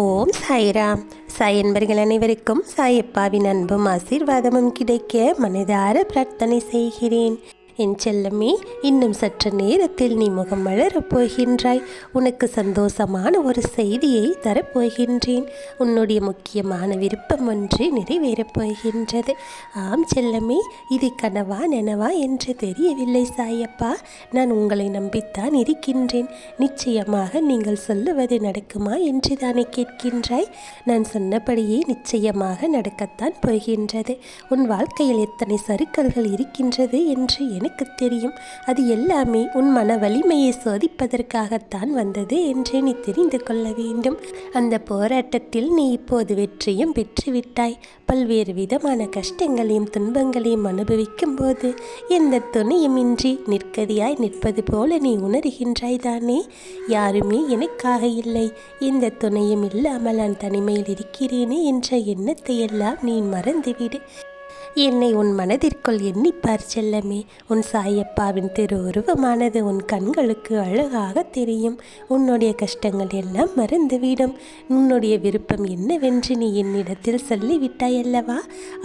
ஓம் சாய்ராம். சாய் என்பர்கள் அனைவருக்கும் சாயப்பாவின் அன்பும் ஆசீர்வாதமும் கிடைக்க மனதார பிரார்த்தனை செய்கிறேன். என் செல்லமே, இன்னும் சற்று நேரத்தில் நீ முகம் வளரப் போகின்றாய். உனக்கு சந்தோஷமான ஒரு செய்தியை தரப்போகின்றேன். உன்னுடைய முக்கியமான விருப்பம் ஒன்று நிறைவேறப் போகின்றது. ஆம் செல்லமே, இது கனவா நனவா என்று தெரியவில்லை சாயப்பா. நான் உங்களை நம்பித்தான் இருக்கின்றேன். நிச்சயமாக நீங்கள் சொல்லுவது நடக்குமா என்று தானே கேட்கின்றாய்? நான் சொன்னபடியே நிச்சயமாக நடக்கத்தான் போகின்றது. உன் வாழ்க்கையில் எத்தனை சறுக்கல்கள் இருக்கின்றது என்று எனக்கு தெரியும். அது எல்லாமே உன் மன வலிமையை சோதிப்பதற்காகத்தான் வந்தது என்று நீ தெரிந்து கொள்ள வேண்டும். அந்த போராட்டத்தில் நீ இப்போது வெற்றியும் பெற்றுவிட்டாய். பல்வேறு விதமான கஷ்டங்களையும் துன்பங்களையும் அனுபவிக்கும் போது எந்த துணையுமின்றி நிற்கதியாய் நிற்பது போல நீ உணர்கின்றாய் தானே? யாருமே எனக்காக இல்லை, எந்த துணையும் இல்லாமல் நான் தனிமையில் இருக்கிறேனே என்ற எண்ணத்தை எல்லாம் நீ மறந்துவிடு. என்னை உன் மனதிற்குள் எண்ணிப்பார் செல்லமே. உன் சாயப்பாவின் திருவுருவமானது உன் கண்களுக்கு அழகாக தெரியும். உன்னுடைய கஷ்டங்கள் எல்லாம் மறந்துவிடும். உன்னுடைய விருப்பம் என்னவென்று நீ என்னிடத்தில் சொல்லிவிட்டாய் அல்லவா?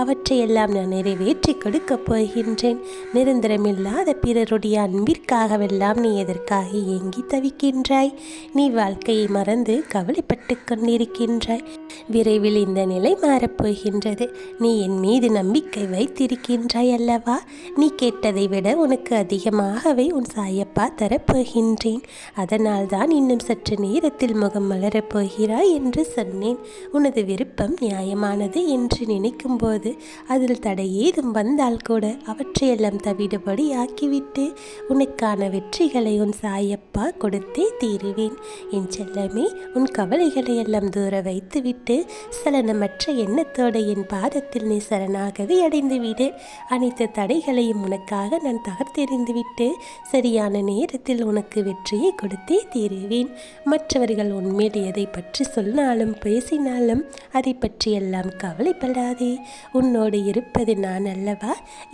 அவற்றையெல்லாம் நான் நிறைவேற்றி கொடுக்கப் போகின்றேன். நிரந்தரமில்லாத பிறருடைய அன்பிற்காகவெல்லாம் நீ எதற்காக ஏங்கி தவிக்கின்றாய்? நீ வாழ்க்கையை மறந்து கவலைப்பட்டு கொண்டிருக்கின்றாய். விரைவில் இந்த நிலை மாறப்போகின்றது. நீ என் மீது நம்பிக்கை வைத்திருக்கின்றாய் அல்லவா? நீ கேட்டதை விட உனக்கு அதிகமாகவே உன் சாயப்பா தரப்போகின்றேன். அதனால் தான் இன்னும் சற்று நேரத்தில் முகம் மலரப் போகிறாய் என்று சொன்னேன். உனது விருப்பம் நியாயமானது என்று நினைக்கும் போது அதில் தடை ஏதும் வந்தால் கூட அவற்றையெல்லாம் தவிடுபடி ஆக்கிவிட்டு உனக்கான வெற்றிகளை உன் சாயப்பா கொடுத்தே தீருவேன். என் செல்லமே, உன் கவலைகளை எல்லாம் தூர வைத்துவிட்டு சலனமற்ற எண்ணத்தோடு என் பாதத்தில் நீ சரணாகவே அடைந்துவிடு. அனைத்து தடைகளையும் உனக்காக நான் தகர்த்தெறிந்துவிட்டு சரியான நேரத்தில் உனக்கு வெற்றியை கொடுத்தே தீருவேன். மற்றவர்கள் உன்மேல் எதை பற்றி சொன்னாலும் பேசினாலும் அதை பற்றியெல்லாம் கவலைப்படாதே. உன்னோடு இருப்பது நான் அல்லவா?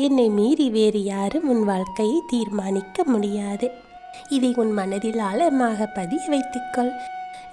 என்னை மீறி வேறு யாரும் உன் வாழ்க்கையை தீர்மானிக்க முடியாது. இதை உன் மனதில் ஆழமாக பதிய வைத்துக்கொள்.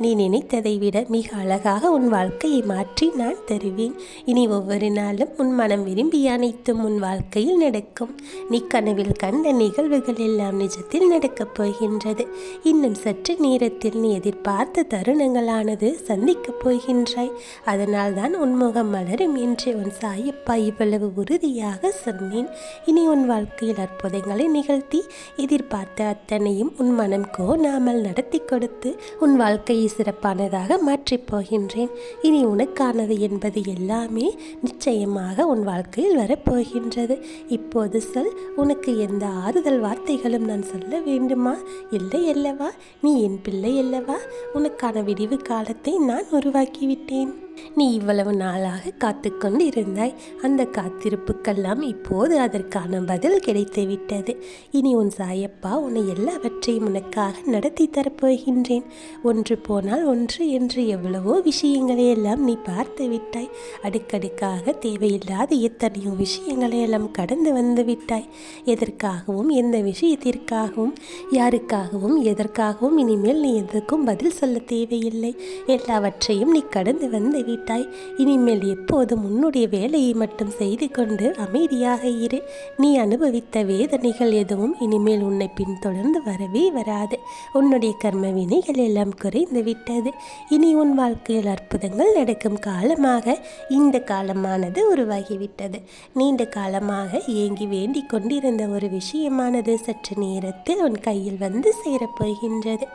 நீ நினைத்ததை விட மிக அழகாக உன் வாழ்க்கையை மாற்றி நான் தருவேன். இனி ஒவ்வொரு நாளும் உன் மனம் விரும்பிய அனைத்தும் உன் வாழ்க்கையில் நடக்கும். நீ கனவில் கண்ட நிகழ்வுகள் எல்லாம் நிஜத்தில் நடக்கப் போகின்றது. இன்னும் சற்று நேரத்தில் நீ எதிர்பார்த்த தருணங்களானது சந்திக்கப் போகின்றாய். அதனால் தான் உன்முகம் மலரும் என்று உன் சாயப்பா இவ்வளவு உறுதியாக சொன்னேன். இனி உன் வாழ்க்கையில் அற்புதங்களை நிகழ்த்தி எதிர்பார்த்த அத்தனையும் உன் மனம் கோணாமல் நடத்தி கொடுத்து உன் வாழ்க்கையை சிறப்பானதாக மாற்றிப் போகின்றேன். இனி உனக்கானது என்பது எல்லாமே நிச்சயமாக உன் வாழ்க்கையில் வரப்போகின்றது. இப்போது சொல், உனக்கு எந்த ஆறுதல் வார்த்தைகளும் நான் சொல்ல வேண்டுமா? இல்லை அல்லவா? நீ என் பிள்ளை அல்லவா? உனக்கான விடிவு காலத்தை நான் உருவாக்கிவிட்டேன். நீ இவ்வளவு நாளாக காத்து கொண்டு இருந்தாய். அந்த காத்திருப்புக்கெல்லாம் இப்போது அதற்கான பதில் கிடைத்து விட்டது. இனி உன் சாயப்பா உன்னை எல்லாவற்றையும் உனக்காக நடத்தி தரப்போகின்றேன். ஒன்று போனால் ஒன்று என்று எவ்வளவோ விஷயங்களை எல்லாம் நீ பார்த்து விட்டாய். அடுக்கடுக்காக தேவையில்லாத எத்தனையோ விஷயங்களை எல்லாம் கடந்து வந்து விட்டாய். எதற்காகவும் எந்த விஷயத்திற்காகவும் யாருக்காகவும் எதற்காகவும் இனிமேல் நீ எதற்கும் பதில் சொல்ல தேவையில்லை. எல்லாவற்றையும் நீ கடந்து வந்து விட்டாய். இனிமேல் எப்போதும் உன்னுடைய வேலையை மட்டும் செய்து கொண்டு அமைதியாக இரு. நீ அனுபவித்த வேதனைகள் எதுவும் இனிமேல் உன்னை பின்தொடர்ந்து வரவே வராது. உன்னுடைய கர்ம வினைகள் எல்லாம் குறைந்து விட்டது. இனி உன் வாழ்க்கையில் அற்புதங்கள் நடக்கும் காலமாக இந்த காலமானது உருவாகிவிட்டது. நீண்ட காலமாக ஏங்கி வேண்டிக் கொண்டிருந்த ஒரு விஷயமானது சற்று நேரத்தில் உன் கையில் வந்து சேரப்போகின்றது.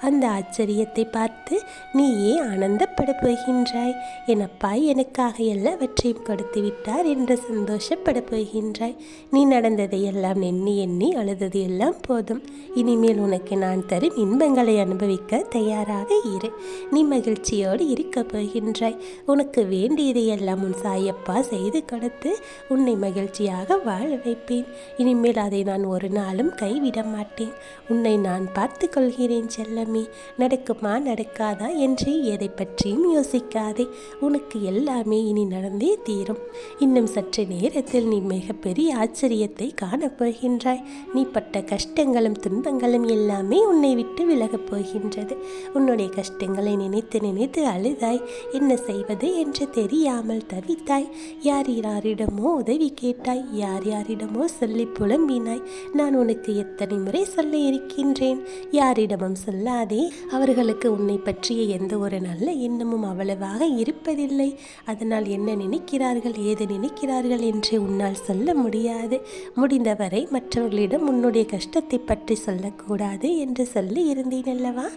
அந்த ஆச்சரியத்தை பார்த்து நீயே ஆனந்தப்பட போகின்றாய். என் அப்பா எனக்காக எல்லாவற்றையும் கொடுத்து விட்டார் என்று சந்தோஷப்பட போகின்றாய். நீ நடந்ததை எல்லாம் எண்ணி எண்ணி அழுதது எல்லாம் போதும். இனிமேல் உனக்கு நான் தரும் இன்பங்களை அனுபவிக்க தயாராக இரு. நீ மகிழ்ச்சியோடு இருக்க போகின்றாய். உனக்கு வேண்டியதை எல்லாம் உன் சாயப்பா செய்து கொடுத்து உன்னை மகிழ்ச்சியாக வாழ வைப்பேன். இனிமேல் அதை நான் ஒரு நாளும் கைவிட மாட்டேன். உன்னை நான் பார்த்து கொள்கிறேன் செல்லமே. நடக்குமா நடக்காதா என்று எதை பற்றியும் யோசிக்காதே. உனக்கு எல்லாமே இனி நடந்தே தீரும். இன்னும் சற்று நேரத்தில் நீ மிகப்பெரிய ஆச்சரியத்தை காணப்போகின்றாய். நீ பட்ட கஷ்டங்களும் துன்பங்களும் எல்லாமே உன்னை விட்டு விலகப் போகின்றது. உன்னுடைய கஷ்டங்களை நினைத்து நினைத்து அழுதாய். என்ன செய்வது என்று தெரியாமல் தவித்தாய். யார் யாரிடமோ உதவி கேட்டாய். யார் யாரிடமோ சொல்லி புலம்பினாய். நான் உனக்கு எத்தனை முறை சொல்ல இருக்கின்றேன், யாரிடமும் சொல்லாதே. அவர்களுக்கு உன்னை பற்றிய எந்த ஒரு நல்ல எண்ணமும் அவ்வளவாக இருப்பதில்லை. அதனால் என்ன நினைக்கிறார்கள், ஏது நினைக்கிறார்கள் என்று உன்னால் சொல்ல முடியாது. முடிந்தவரை மற்றவர்களிடம் உன்னுடைய கஷ்டத்தை பற்றி சொல்லக்கூடாது என்று சொல்லி இருந்தேன் அல்லவா?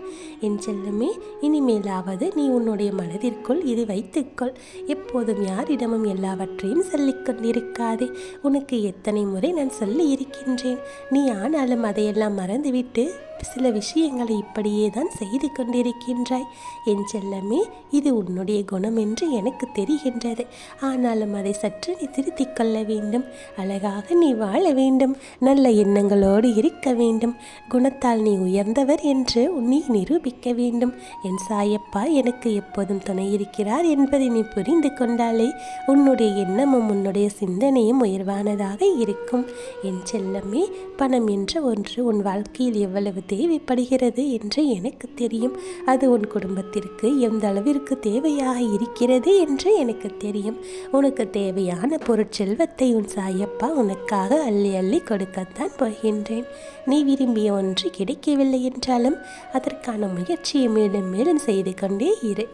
என் செல்லமே, இனிமேலாவது நீ உன்னுடைய மனதிற்குள் இது வைத்துக்கொள். எப்போதும் யாரிடமும் எல்லாவற்றையும் சொல்லிக் கொண்டிருக்காதே. உனக்கு எத்தனை முறை நான் சொல்லி இருக்கின்றேன். நீ ஆனாலும் அதையெல்லாம் மறந்துவிட்டு சில விஷயங்களை இப்படியே தான் செய்து கொண்டிருக்கின்றாய். என் செல்லமே, இது உன்னுடைய குணம் என்று எனக்கு தெரிகின்றது. ஆனாலும் அதை சற்று நீ திருத்திக் கொள்ள வேண்டும். அழகாக நீ வாழ வேண்டும். நல்ல எண்ணங்களோடு இருக்க வேண்டும். குணத்தால் நீ உயர்ந்தவர் என்று நீ நிரூபிக்க வேண்டும். என் சாயப்பா எனக்கு எப்போதும் துணை இருக்கிறார் என்பதை நீ புரிந்து கொண்டாலே உன்னுடைய எண்ணமும் உன்னுடைய சிந்தனையும் உயர்வானதாக இருக்கும். என் செல்லமே, பணம் என்ற ஒன்று உன் வாழ்க்கையில் எவ்வளவு தேவைப்படுகிறது என்று எனக்கு தெரியும். அது உன் குடும்பத்திற்கு எந்த அளவிற்கு தேவையாக இருக்கிறது என்று எனக்கு தெரியும். உனக்கு தேவையான பொருட்செல்வத்தை உன் சாயப்பா உனக்காக அள்ளி அள்ளி கொடுக்கத்தான் போகின்றேன். நீ விரும்பிய ஒன்று கிடைக்கவில்லை என்றாலும் அதற்கான முயற்சியை மேலும் மேலும் செய்து கொண்டே இரு.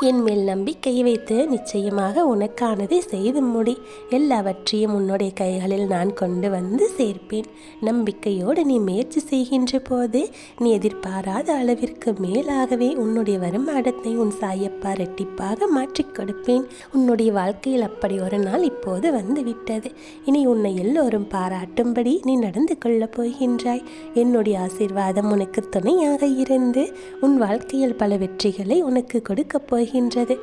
என் மேல் நம்பிக்கை வைத்து நிச்சயமாக உனக்கானதை செய்து முடி. எல்லாவற்றையும் உன்னுடைய கைகளில் நான் கொண்டு வந்து சேர்ப்பேன். நம்பிக்கையோடு நீ முயற்சி செய்கின்ற போது நீ எதிர்பாராத அளவிற்கு மேலாகவே உன்னுடைய வருமானத்தை உன் சாயப்பா ரெட்டிப்பாக மாற்றிக் கொடுப்பேன். உன்னுடைய வாழ்க்கையில் அப்படி ஒரு நாள் இப்போது வந்துவிட்டது. இனி உன்னை எல்லோரும் பாராட்டும்படி நீ நடந்து கொள்ளப் போகின்றாய். என்னுடைய ஆசீர்வாதம் உனக்கு துணையாக இருந்து உன் வாழ்க்கையில் பல வெற்றிகளை உனக்கு கொடுக்கப் போகின்றது.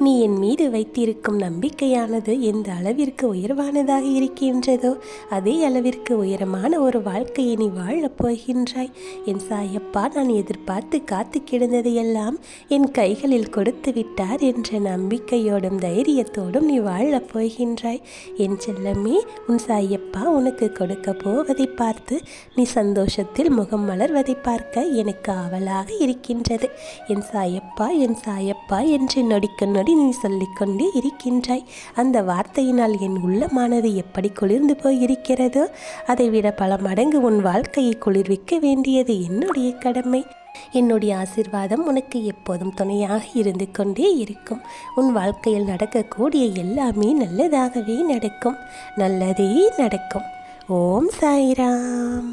நீ என் மீது வைத்திருக்கும் நம்பிக்கையானது எந்த அளவிற்கு உயர்வானதாக இருக்கின்றதோ அதே அளவிற்கு உயரமான ஒரு வாழ்க்கையை நீ வாழப் போகின்றாய். என் சாயப்பா நான் எதிர்பார்த்து காத்து கிடந்ததையெல்லாம் என் கைகளில் கொடுத்து விட்டார் என்ற நம்பிக்கையோடும் தைரியத்தோடும் நீ வாழப் போகின்றாய். என் செல்லமே, உன் சாயப்பா உனக்கு கொடுக்க போவதை பார்த்து நீ சந்தோஷத்தில் முகம் மலர்வதை பார்க்க எனக்கு ஆவலாக இருக்கின்றது. என் சாயப்பா, என் சாயப்பா என்று நொடிக்க நொடி நீ சொல்லிக்கொண்டே இருக்கின்றாய். அந்த வார்த்தையினால் என் உள்ளமானது எப்படி குளிர்ந்து போயிருக்கிறதோ அதைவிட பல மடங்கு உன் வாழ்க்கையை குளிர்விக்க வேண்டியது என்னுடைய கடமை. என்னுடைய ஆசீர்வாதம் உனக்கு எப்போதும் துணையாக இருந்து கொண்டே இருக்கும். உன் வாழ்க்கையில் நடக்கக்கூடிய எல்லாமே நல்லதாகவே நடக்கும். நல்லதே நடக்கும். ஓம் சாய்ராம்.